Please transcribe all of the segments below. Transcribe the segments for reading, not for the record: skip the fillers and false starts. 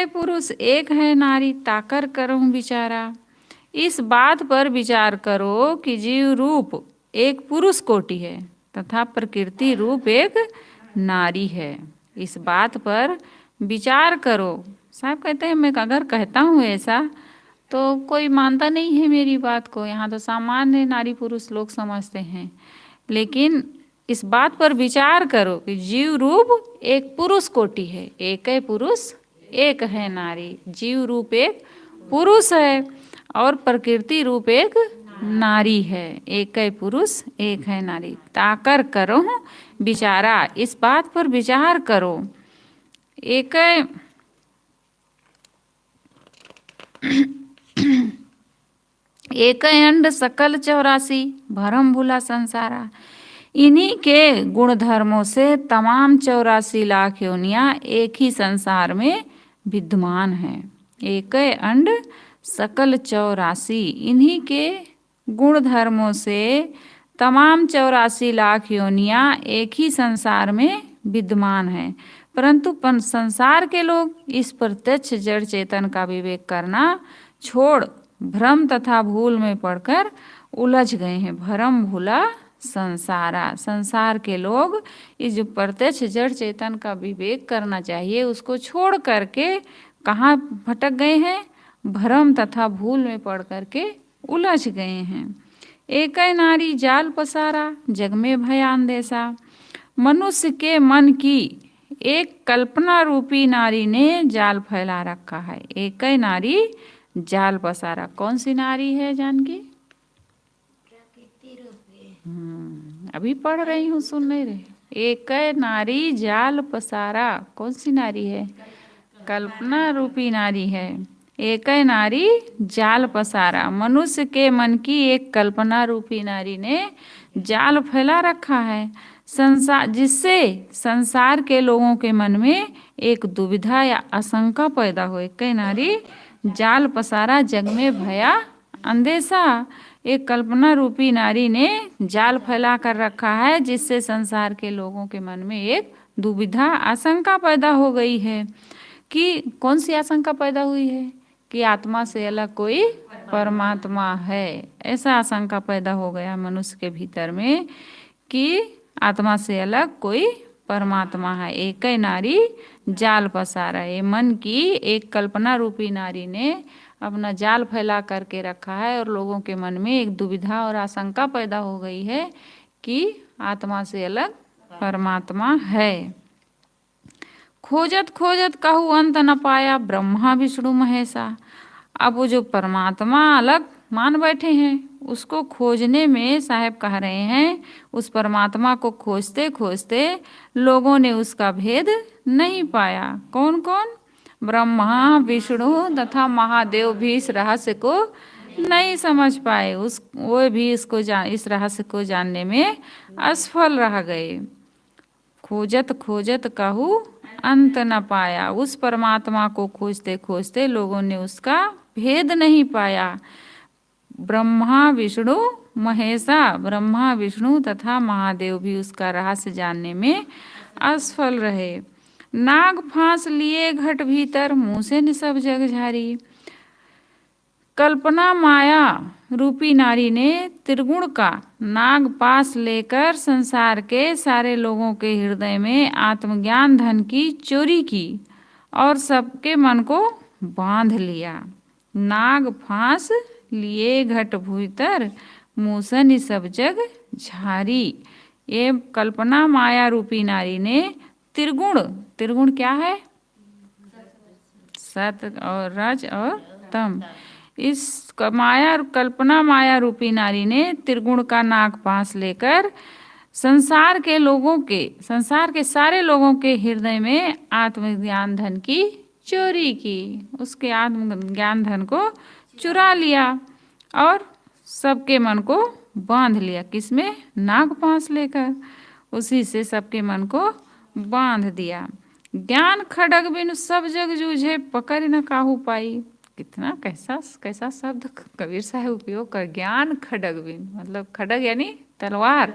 पुरुष एक है नारी, ताकर करहूं विचारा। इस बात पर विचार करो कि जीव रूप एक पुरुष कोटि है तथा प्रकृति रूप एक नारी है। इस बात पर विचार करो। साहब कहते हैं मैं अगर कहता हूँ ऐसा तो कोई मानता नहीं है मेरी बात को। यहाँ तो सामान्य नारी पुरुष लोग समझते हैं, लेकिन इस बात पर विचार करो कि जीव रूप एक पुरुष कोटि है, एक है पुरुष एक है नारी। जीव रूप एक पुरुष है और प्रकृति रूप एक नारी है। एक है पुरुष एक है नारी, ताकर करो विचारा। इस बात पर विचार करो। एक एक अंड सकल 84, भरम भूला संसारा। इन्हीं के गुण धर्मों से तमाम 84 लाख योनियां एक ही संसार में विद्यमान है। एक अंड सकल 84, इन्हीं के गुण धर्मों से तमाम 84 लाख योनियां एक ही संसार में विद्यमान है, परंतु संसार के लोग इस प्रत्यक्ष जड़ चेतन का विवेक करना छोड़ भ्रम तथा भूल में पड़कर उलझ गए हैं। भरम भूला संसारा। संसार के लोग इस जो प्रत्यक्ष जड़ चेतन का विवेक करना चाहिए उसको छोड़ करके कहाँ भटक गए हैं? भ्रम तथा भूल में पड़ करके उलझ गए हैं। एक नारी जाल पसारा, जग में भयान देसा। मनुष्य के मन की एक कल्पना रूपी नारी ने जाल फैला रखा है। एक नारी जाल पसारा। कौन सी नारी है जानकी? अभी पढ़ रही हूँ, सुन नहीं रहे। एक नारी जाल पसारा। कौन सी नारी है? कल्पना रूपी नारी है। एक नारी जाल पसारा। मनुष्य के मन की एक कल्पना रूपी नारी ने जाल फैला रखा है, संसार जिससे संसार के लोगों के मन में एक दुविधा या आशंका पैदा हो। एक नारी जाल पसारा, जग में भया अंदेशा। एक कल्पना रूपी नारी ने जाल फैला कर रखा है जिससे संसार के लोगों के मन में एक दुविधा आशंका पैदा हो गई है। कि कौन सी आशंका पैदा हुई है? कि आत्मा से अलग कोई परमात्मा है। ऐसा आशंका पैदा हो गया मनुष्य के भीतर में कि आत्मा से अलग कोई परमात्मा है। एक नारी जाल पसारा। ये मन की एक कल्पना रूपी नारी ने अपना जाल फैला करके रखा है और लोगों के मन में एक दुविधा और आशंका पैदा हो गई है कि आत्मा से अलग परमात्मा है। खोजत खोजत कहूँ अंत न पाया, ब्रह्मा विष्णु महेशा। अब वो जो परमात्मा अलग मान बैठे हैं उसको खोजने में साहब कह रहे हैं उस परमात्मा को खोजते खोजते लोगों ने उसका भेद नहीं पाया। कौन कौन? ब्रह्मा विष्णु तथा महादेव भी इस रहस्य को नहीं समझ पाए। वो भी इस रहस्य को जानने में असफल रह गए। खोजत खोजत कहूँ अंत न पाया। उस परमात्मा को खोजते खोजते लोगों ने उसका भेद नहीं पाया। ब्रह्मा विष्णु महेशा। ब्रह्मा विष्णु तथा महादेव भी उसका रहस्य जानने में असफल रहे। नाग फांस लिए घट भीतर, मुँह से निसब जग झारी। कल्पना माया रूपी नारी ने त्रिगुण का नाग पास लेकर संसार के सारे लोगों के हृदय में आत्मज्ञान धन की चोरी की और सबके मन को बांध लिया। नाग फांस लिए घट भीतर, मुँह से निसब जग झारी। ये कल्पना माया रूपी नारी ने त्रिगुण, त्रिगुण क्या है? सत और रज और तम। इस कल्पना माया रूपी नारी ने त्रिगुण का नाग पास लेकर संसार के सारे लोगों के हृदय में आत्मज्ञान धन की चोरी की। उसके आत्मज्ञान धन को चुरा लिया और सबके मन को बांध लिया। किसमें? नाग पास लेकर। उसी से सबके मन को बांध दिया। ज्ञान खड़ग बिन सब जग जूझे, पकड़ न काहू पाई। कितना कैसा शब्द कबीर साहब उपयोग कर। ज्ञान खड़ग बिन, मतलब खड़ग यानी तलवार।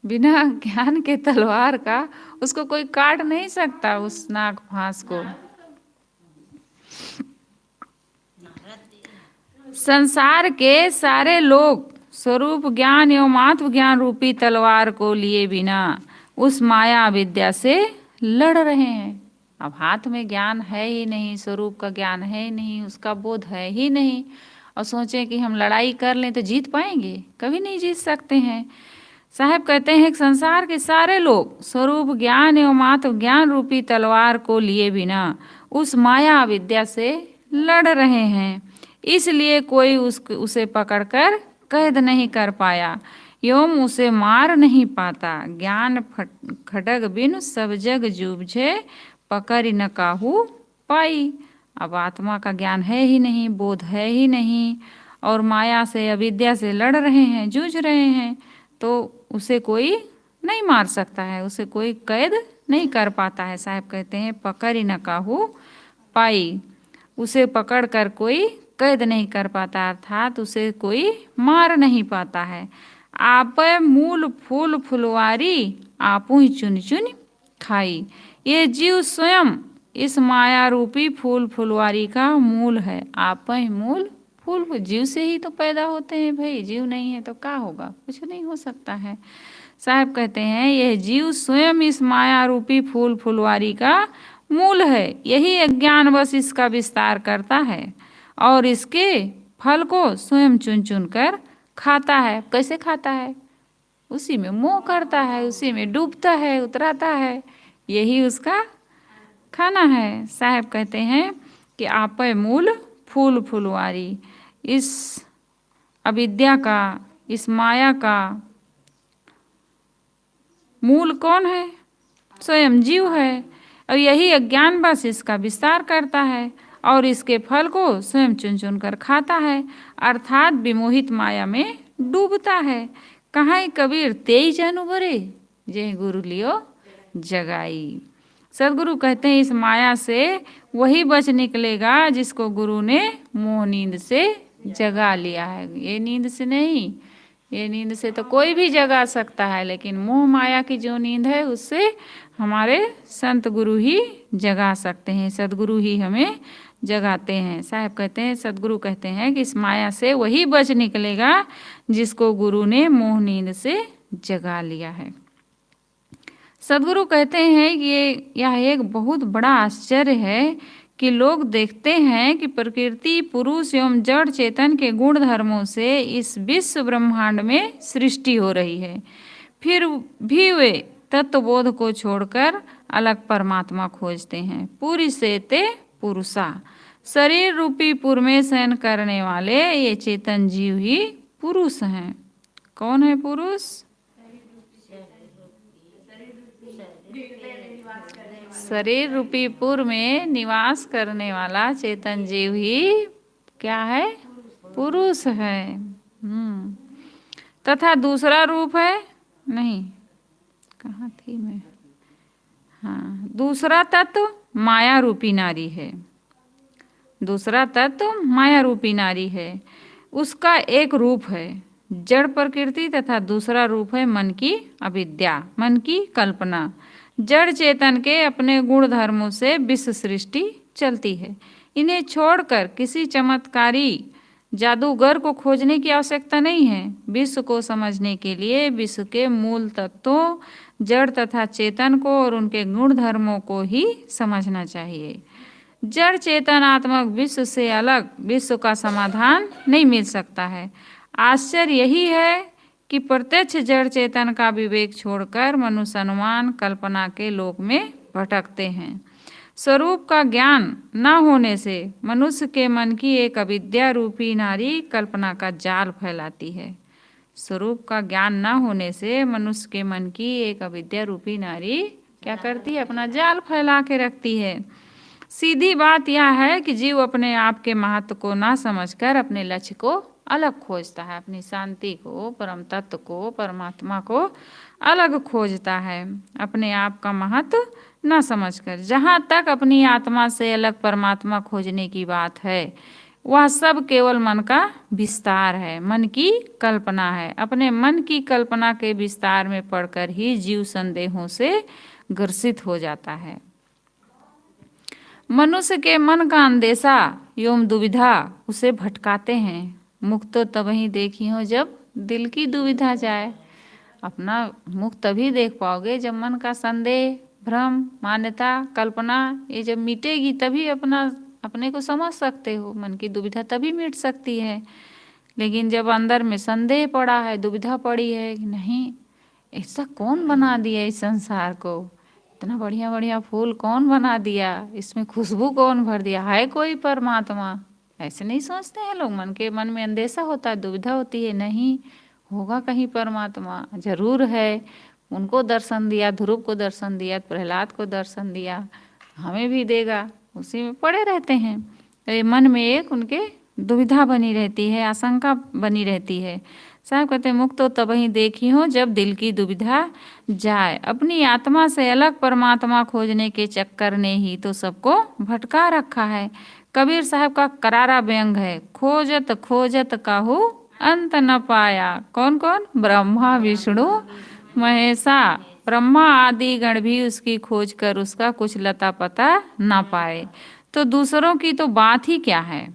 बिना ज्ञान के तलवार का उसको कोई काट नहीं सकता उस नाग फांस को। संसार के सारे लोग स्वरूप ज्ञान एवं आत्म ज्ञान रूपी तलवार को लिए बिना उस माया विद्या से लड़ रहे हैं। अब हाथ में ज्ञान है ही नहीं, स्वरूप का ज्ञान है ही नहीं, उसका बोध है ही नहीं, और सोचें कि हम लड़ाई कर लें तो जीत पाएंगे, कभी नहीं जीत सकते हैं। साहब कहते हैं कि संसार के सारे लोग स्वरूप ज्ञान एवं आत्म ज्ञान रूपी तलवार को लिए बिना उस माया विद्या से लड़ रहे हैं, इसलिए कोई उसे पकड़कर कैद नहीं कर पाया एवं उसे मार नहीं पाता। ज्ञान खड्ग बिनु सब जग जूझे, पकड़ न काहू पाई। अब आत्मा का ज्ञान है ही नहीं, बोध है ही नहीं, और माया से अविद्या से लड़ रहे हैं, जूझ रहे हैं, तो उसे कोई नहीं मार सकता है, उसे कोई कैद नहीं कर पाता है। साहब कहते हैं पकड़ न काहू पाई, उसे पकड़ कर कोई कैद नहीं कर पाता, अर्थात उसे कोई मार नहीं पाता है। आप मूल फूल फुलवारी आपू ही चुन चुन खाई। ये जीव स्वयं इस माया रूपी फूल फुलवारी का मूल है। आप ही मूल फूल, जीव से ही तो पैदा होते हैं भाई, जीव नहीं है तो क्या होगा, कुछ नहीं हो सकता है। साहब कहते हैं यह जीव स्वयं इस माया रूपी फूल फुलवारी का मूल है, यही अज्ञान बस इसका विस्तार करता है और इसके फल को स्वयं चुन चुन कर खाता है। कैसे खाता है? उसी में मोह करता है, उसी में डूबता है, उतराता है, यही उसका खाना है। साहब कहते हैं कि आप मूल फूल फुलवारी, इस अविद्या का, इस माया का मूल कौन है? स्वयं जीव है, और यही अज्ञान बस इसका विस्तार करता है और इसके फल को स्वयं चुन चुन कर खाता है, अर्थात विमोहित माया में डूबता है। कहाँ कबीर तेई जन उबरे, जे गुरु लियो जगाई। सदगुरु कहते हैं इस माया से वही बच निकलेगा जिसको गुरु ने मोह नींद से जगा लिया है। ये नींद से नहीं, ये नींद से तो कोई भी जगा सकता है, लेकिन मोह माया की जो नींद है उससे हमारे संत गुरु ही जगा सकते हैं, सदगुरु ही हमें जगाते हैं। साहब कहते हैं, सदगुरु कहते हैं कि इस माया से वही बच निकलेगा जिसको गुरु ने मोह नींद से जगा लिया है। सदगुरु कहते हैं कि यह एक बहुत बड़ा आश्चर्य है कि लोग देखते हैं कि प्रकृति, पुरुष एवं जड़ चेतन के गुण धर्मों से इस विश्व ब्रह्मांड में सृष्टि हो रही है, फिर भी वे तत्वबोध को छोड़कर अलग परमात्मा खोजते हैं। पूरी से ते पुरुषा, शरीर रूपी पुर में शयन करने वाले ये चेतन जीव ही पुरुष हैं। कौन है पुरुष? शरीर रूपी पुर में निवास करने वाला चेतन जीव ही क्या है? पुरुष है। तथा दूसरा रूप है, नहीं कहाँ थी मैं, हाँ, दूसरा तत्व माया रूपी नारी है। दूसरा तत्व माया रूपी नारी है, उसका एक रूप है जड़ प्रकृति तथा दूसरा रूप है मन की अविद्या, मन की कल्पना। जड़ चेतन के अपने गुण धर्मों से विश्व सृष्टि चलती है। इन्हें छोड़कर किसी चमत्कारी जादूगर को खोजने की आवश्यकता नहीं है। विश्व को समझने के लिए विश्व के मूल तत्वों, जड़ तथा चेतन को और उनके गुण धर्मों को ही समझना चाहिए। जड़ चेतनात्मक विश्व से अलग विश्व का समाधान नहीं मिल सकता है। आश्चर्य यही है कि प्रत्यक्ष जड़ चेतन का विवेक छोड़कर मनुष्य अनुमान कल्पना के लोक में भटकते हैं। स्वरूप का ज्ञान न होने से मनुष्य के मन की एक अविद्या रूपी नारी कल्पना का जाल फैलाती है। स्वरूप का ज्ञान न होने से मनुष्य के मन की एक अविद्या रूपी नारी क्या करती है? अपना जाल फैला के रखती है। सीधी बात यह है कि जीव अपने आप के महत्व को ना समझकर अपने लक्ष्य को अलग खोजता है, अपनी शांति को, परम तत्व को, परमात्मा को अलग खोजता है, अपने आप का महत्व न समझकर। जहाँ तक अपनी आत्मा से अलग परमात्मा खोजने की बात है, वह सब केवल मन का विस्तार है, मन की कल्पना है। अपने मन की कल्पना के विस्तार में पड़कर ही जीव संदेहों से ग्रसित हो जाता है। मनुष्य के मन का अंदेशा योम दुविधा उसे भटकाते हैं। मुख तो तबही देखी हो जब दिल की दुविधा जाए। अपना मुख तभी देख पाओगे जब मन का संदेह, भ्रम, मान्यता, कल्पना ये जब मिटेगी तभी अपने को समझ सकते हो। मन की दुविधा तभी मिट सकती है। लेकिन जब अंदर में संदेह पड़ा है, दुविधा पड़ी है कि नहीं, ऐसा कौन बना दिया इस संसार को, इतना बढ़िया बढ़िया फूल कौन बना दिया, इसमें खुशबू कौन भर दिया, है कोई परमात्मा, ऐसे नहीं सोचते हैं लोग। मन में अंदेशा होता है, दुविधा होती है, नहीं होगा कहीं परमात्मा, जरूर है। उनको दर्शन दिया, ध्रुव को दर्शन दिया, प्रहलाद को दर्शन दिया, हमें भी देगा, उसी में पड़े रहते हैं। तो ये मन में एक उनके दुविधा बनी रहती है, आशंका बनी रहती है। साहब कहते हैं मुक्त तो तबही देखी हो जब दिल की दुविधा जाए। अपनी आत्मा से अलग परमात्मा खोजने के चक्कर ने ही तो सबको भटका रखा है। कबीर साहब का करारा व्यंग है, खोजत खोजत काहू अंत न पाया। कौन कौन? ब्रह्मा विष्णु महेशा, ब्रह्मा आदि गण भी उसकी खोज कर उसका कुछ लता पता ना पाए। तो दूसरों की तो बात ही क्या है।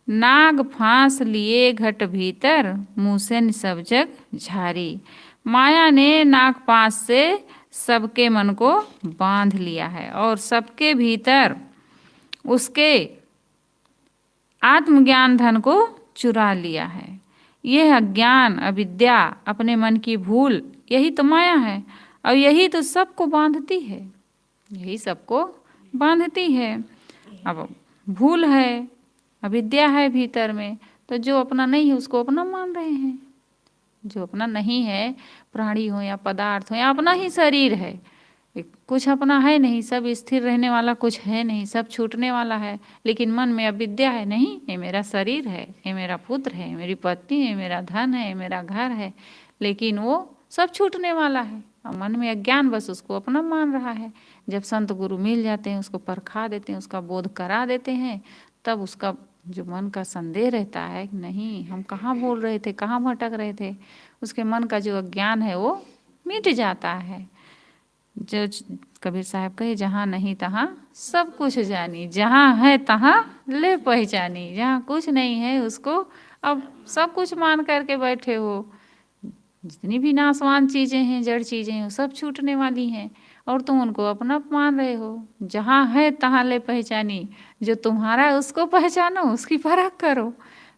नाग फांस लिए घट भीतर, मुँह से सब जग झारी। माया ने नाग फांस से सबके मन को बांध लिया है और सबके भीतर उसके आत्मज्ञान धन को चुरा लिया है। यह अज्ञान, अविद्या, अपने मन की भूल, यही तो माया है और यही तो सबको बांधती है, यही सबको बांधती है। अब भूल है, अविद्या है भीतर में, तो जो अपना नहीं है उसको अपना मान रहे हैं। जो अपना नहीं है, प्राणी हो या पदार्थ हो या अपना ही शरीर है, कुछ अपना है नहीं, सब स्थिर रहने वाला कुछ है नहीं, सब छूटने वाला है। लेकिन मन में अविद्या है, नहीं ये मेरा शरीर है, ये मेरा पुत्र है, मेरी पत्नी है, मेरा धन है, मेरा घर है, लेकिन वो सब छूटने वाला है। और मन में अज्ञान बस उसको अपना मान रहा है। जब संत गुरु मिल जाते हैं, उसको परखा देते हैं, उसका बोध करा देते हैं, तब उसका जो मन का संदेह रहता है कि नहीं हम कहाँ भूल रहे थे, कहाँ भटक रहे थे, उसके मन का जो अज्ञान है वो मिट जाता है। जो कबीर साहब कहे जहाँ नहीं तहाँ सब कुछ जानी, जहाँ है तहाँ ले पहचानी। जहाँ कुछ नहीं है उसको अब सब कुछ मान करके बैठे हो। जितनी भी नाशवान चीज़ें हैं, जड़ चीज़ें हैं, सब छूटने वाली हैं और तुम उनको अपना मान रहे हो। जहाँ है तहाँ ले पहचानी, जो तुम्हारा है उसको पहचानो, उसकी परख करो,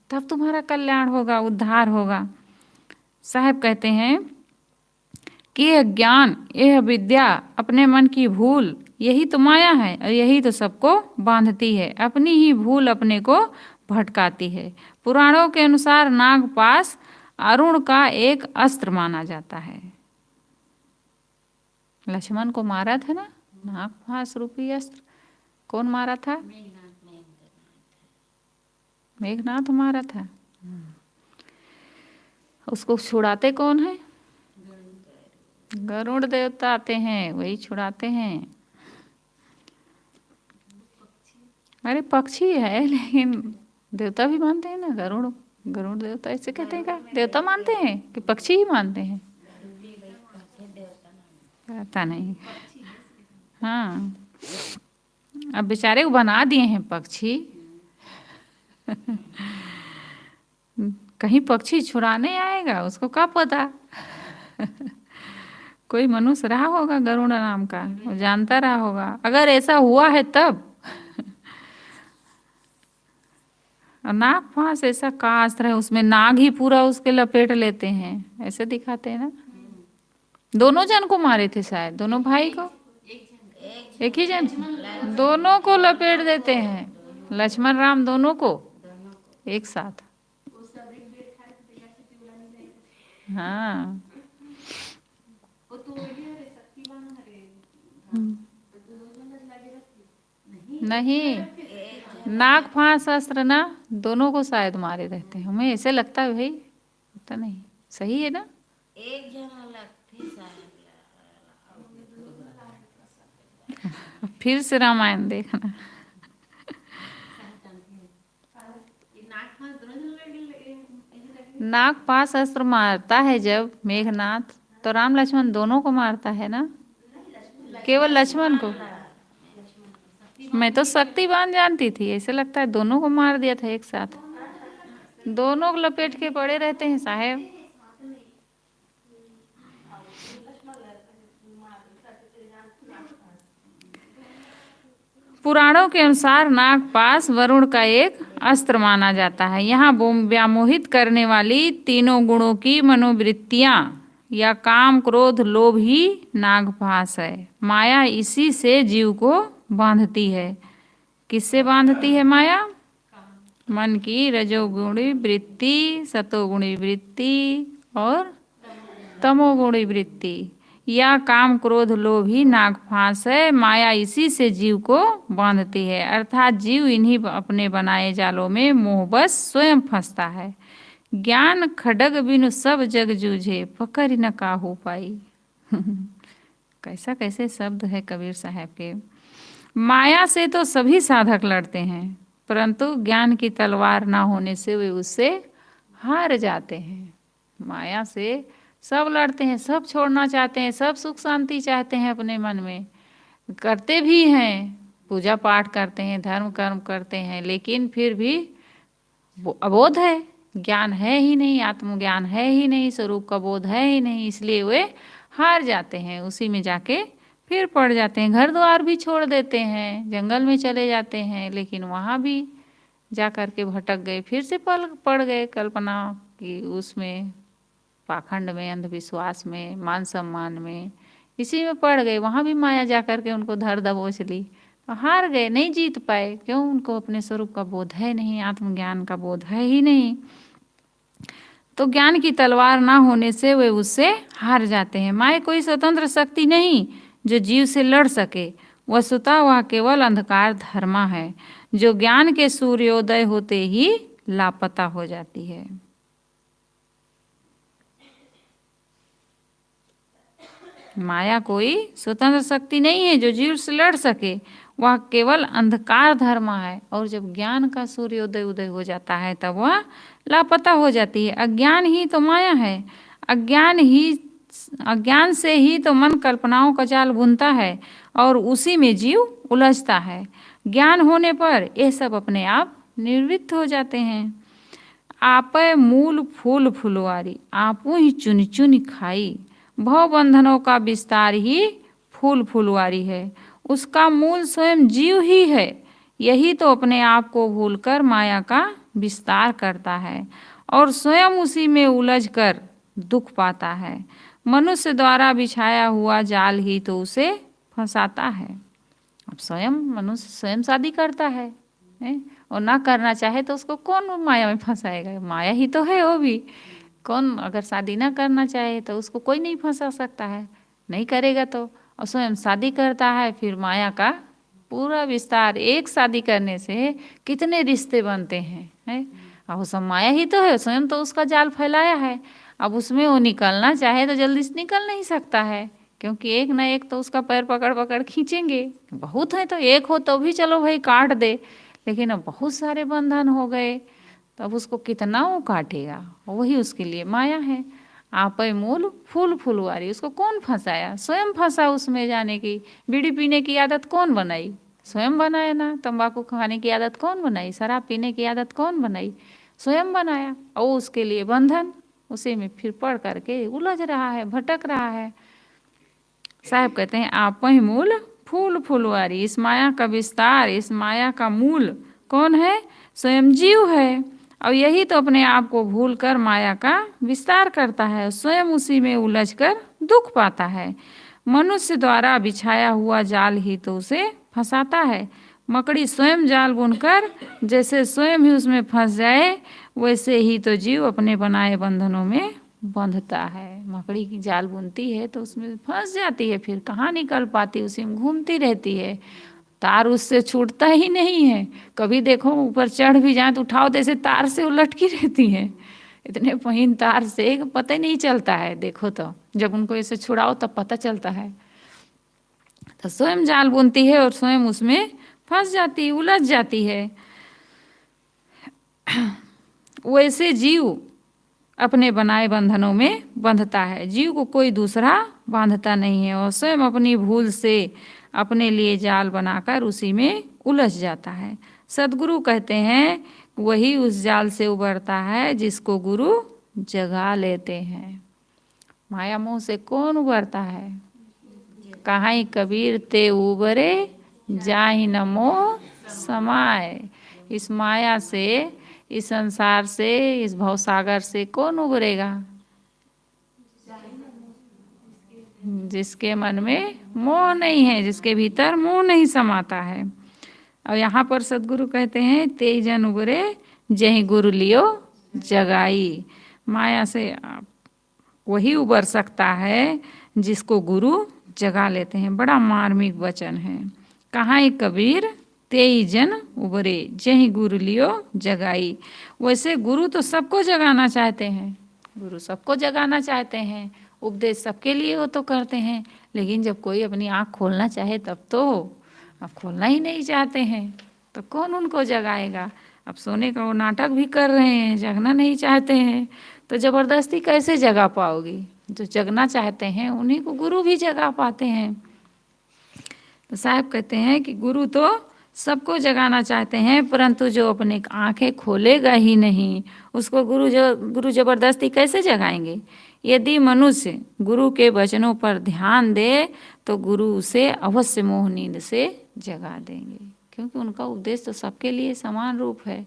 तब तुम्हारा कल्याण होगा, उद्धार होगा। साहब कहते हैं कि यह ज्ञान, यह विद्या, अपने मन की भूल, यही तो माया है और यही तो सबको बांधती है। अपनी ही भूल अपने को भटकाती है। पुराणों के अनुसार नागपाश अरुण का एक अस्त्र माना जाता है। लक्ष्मण को मारा था ना नागपाश रूपी अस्त्र, कौन मारा था? मेघनाथ मारा था। उसको छुड़ाते कौन है? गरुड़ देवता आते हैं, वही छुड़ाते हैं। अरे पक्षी है लेकिन देवता भी मानते हैं ना, गरुड़ गरुड़ देवता ऐसे कहते हैं क्या? देवता मानते हैं कि पक्षी ही मानते हैं? पता नहीं। हाँ, अब बेचारे को बना दिए हैं पक्षी। कहीं पक्षी छुड़ाने आएगा, उसको क्या पता। कोई मनुष्य रहा होगा गरुड़ नाम का, वो जानता रहा होगा, अगर ऐसा हुआ है तब। और नाग फांस ऐसा का अस्त्र है, उसमें नाग ही पूरा उसके लपेट लेते हैं, ऐसे दिखाते हैं ना। दोनों जन को मारे थे शायद, दोनों भाई को, एक ही जन, दोनों को लपेट देते हैं, लक्ष्मण राम दोनों को एक साथ। हाँ नहीं, नाग फांस अस्त्र ना दोनों को शायद मारे रहते हैं, हमें ऐसे लगता है भाई, पता नहीं सही है ना। एक जन अलग थे फिर से रामायण देखना। नाग पास अस्त्र मारता है जब मेघनाथ, तो राम लक्ष्मण दोनों को मारता है ना, केवल लक्ष्मण को। मैं तो शक्तिवान जानती थी, ऐसे लगता है दोनों को मार दिया था एक साथ। दोनों को लपेट के पड़े रहते हैं साहेब। पुराणों के अनुसार नागपाश वरुण का एक अस्त्र माना जाता है। यहाँ व्यामोहित करने वाली तीनों गुणों की मनोवृत्तियां या काम क्रोध लोभ ही नागपाश है। माया इसी से जीव को बांधती है। किससे बांधती है माया? मन की रजोगुणी वृत्ति, सतोगुणी वृत्ति और तमोगुणी वृत्ति या काम क्रोध लोभ ही नागफांस है। माया इसी से जीव को बांधती है, अर्थात जीव इन्हीं अपने बनाए जालों में मोहबस स्वयं फंसता है। ज्ञान खड्ग बिनु सब जग जूझे, पकड़ न काहू पाई। कैसा कैसे शब्द है कबीर साहब के। माया से तो सभी साधक लड़ते हैं, परंतु ज्ञान की तलवार ना होने से वे उससे हार जाते हैं। माया से सब लड़ते हैं, सब छोड़ना चाहते हैं, सब सुख शांति चाहते हैं अपने मन में, करते भी हैं, पूजा पाठ करते हैं, धर्म कर्म करते हैं, लेकिन फिर भी अबोध है, ज्ञान है ही नहीं, आत्मज्ञान है ही नहीं, स्वरूप का बोध है ही नहीं, इसलिए वे हार जाते हैं। उसी में जाके फिर पड़ जाते हैं, घर द्वार भी छोड़ देते हैं, जंगल में चले जाते हैं, लेकिन वहाँ भी जा कर के भटक गए, फिर से पड़ गए कल्पना की उसमें, पाखंड में, अंधविश्वास में, मान सम्मान में, इसी में पड़ गए। वहाँ भी माया जा कर के उनको धर दबोच ली, तो हार गए, नहीं जीत पाए। क्यों? उनको अपने स्वरूप का बोध है नहीं, आत्मज्ञान का बोध है ही नहीं। तो ज्ञान की तलवार ना होने से वे उससे हार जाते हैं। माया कोई स्वतंत्र शक्ति नहीं जो जीव से लड़ सके, वस्तुतः वह केवल अंधकार धर्मा है जो ज्ञान के सूर्योदय होते ही लापता हो जाती है। माया कोई स्वतंत्र शक्ति नहीं है जो जीव से लड़ सके, वह केवल अंधकार धर्मा है, और जब ज्ञान का सूर्योदय उदय हो जाता है तब वह लापता हो जाती है। अज्ञान ही तो माया है, अज्ञान से ही तो मन कल्पनाओं का जाल बुनता है और उसी में जीव उलझता है। ज्ञान होने पर यह सब अपने आप निवृत्त हो जाते हैं। आपे मूल फूल फुलवारी, आपू ही चुन चुन खाई, भव बंधनों का विस्तार ही फूल फुलवारी है। उसका मूल स्वयं जीव ही है, यही तो अपने आप को भूलकर माया का विस्तार करता है और स्वयं उसी में उलझकर दुख पाता है। मनुष्य द्वारा बिछाया हुआ जाल ही तो उसे फंसाता है। अब मनुष्य स्वयं शादी करता है, और ना करना चाहे तो उसको कौन माया में फंसाएगा? माया ही तो है वो भी। कौन अगर शादी ना करना चाहे तो उसको कोई नहीं फंसा सकता है, नहीं करेगा तो। और स्वयं शादी करता है, फिर माया का पूरा विस्तार। एक शादी करने से कितने रिश्ते बनते हैं, अब वो सब माया ही तो है, स्वयं तो उसका जाल फैलाया है। अब उसमें वो निकलना चाहे तो जल्दी से निकल नहीं सकता है, क्योंकि एक ना एक तो उसका पैर पकड़ पकड़ खींचेंगे। बहुत है तो एक हो तो भी चलो भाई काट दे, लेकिन अब बहुत सारे बंधन हो गए, तब उसको कितना वो काटेगा? वही उसके लिए माया है। आपे मूल फूल फुलवारी, उसको कौन फंसाया? स्वयं फंसा उसमें जाने की। बीड़ी पीने की आदत कौन बनाई? स्वयं बनाया ना। तंबाकू खाने की आदत कौन बनाई? शराब पीने की आदत कौन बनाई? स्वयं बनाया। और उसके लिए बंधन, उसी में फिर पड़ करके उलझ रहा है, भटक रहा है। साहब कहते हैं आपे मूल फूल फुलवारी, इस माया का विस्तार, इस माया का मूल कौन है? स्वयं जीव है, और यही तो अपने आप को भूलकर माया का विस्तार करता है, स्वयं उसी में उलझकर दुख पाता है। मनुष्य द्वारा बिछाया हुआ जाल ही तो उसे फंसाता है। मकड़ी स्वयं जाल बुनकर जैसे स्वयं ही उसमें फंस जाए, वैसे ही तो जीव अपने बनाए बंधनों में बंधता है। मकड़ी की जाल बुनती है तो उसमें फंस जाती है, फिर कहाँ निकल पाती, उसी में घूमती रहती है, तार उससे छूटता ही नहीं है। कभी देखो ऊपर चढ़ भी जाए तो उठाओ तो ऐसे तार से वो लटकी रहती है, इतने महीन तार से पता ही नहीं चलता है। देखो तो जब उनको ऐसे छुड़ाओ तब पता चलता है। तो स्वयं जाल बुनती है और स्वयं उसमें फंस जाती, उलझ जाती है। वैसे जीव अपने बनाए बंधनों में बंधता है। जीव को कोई दूसरा बांधता नहीं है, और स्वयं अपनी भूल से अपने लिए जाल बनाकर उसी में उलझ जाता है। सदगुरु कहते हैं वही उस जाल से उबरता है जिसको गुरु जगा लेते हैं। माया मोह से कौन उबरता है? कहाई कबीर ते उबरे जाहि न मोह समाए। इस माया से, इस संसार से, इस भवसागर से कौन उबरेगा? जिसके मन में मोह नहीं है, जिसके भीतर मोह नहीं समाता है। और यहाँ पर सदगुरु कहते हैं तेई जन उबरे जही गुरु लियो जगाई। माया से वही उबर सकता है जिसको गुरु जगा लेते हैं। बड़ा मार्मिक वचन है। कहाँ कबीर तेई जन उबरे जही गुरु लियो जगाई। वैसे गुरु तो सबको जगाना चाहते हैं, गुरु सबको जगाना चाहते हैं, उपदेश सबके लिए वो तो करते हैं। लेकिन जब कोई अपनी आँख खोलना चाहे तब तो अब खोलना ही नहीं चाहते हैं, तो कौन उनको जगाएगा? अब सोने का वो नाटक भी कर रहे हैं, जगना नहीं चाहते हैं, तो ज़बरदस्ती कैसे जगा पाओगी? जो जगना चाहते हैं उन्हीं को गुरु भी जगा पाते हैं। तो साहब कहते हैं कि गुरु तो सबको जगाना चाहते हैं, परंतु जो अपने आंखें खोलेगा ही नहीं उसको गुरु जबरदस्ती कैसे जगाएंगे? यदि मनुष्य गुरु के वचनों पर ध्यान दे तो गुरु उसे अवश्य मोह नींद से जगा देंगे, क्योंकि उनका उपदेश तो सबके लिए समान रूप है।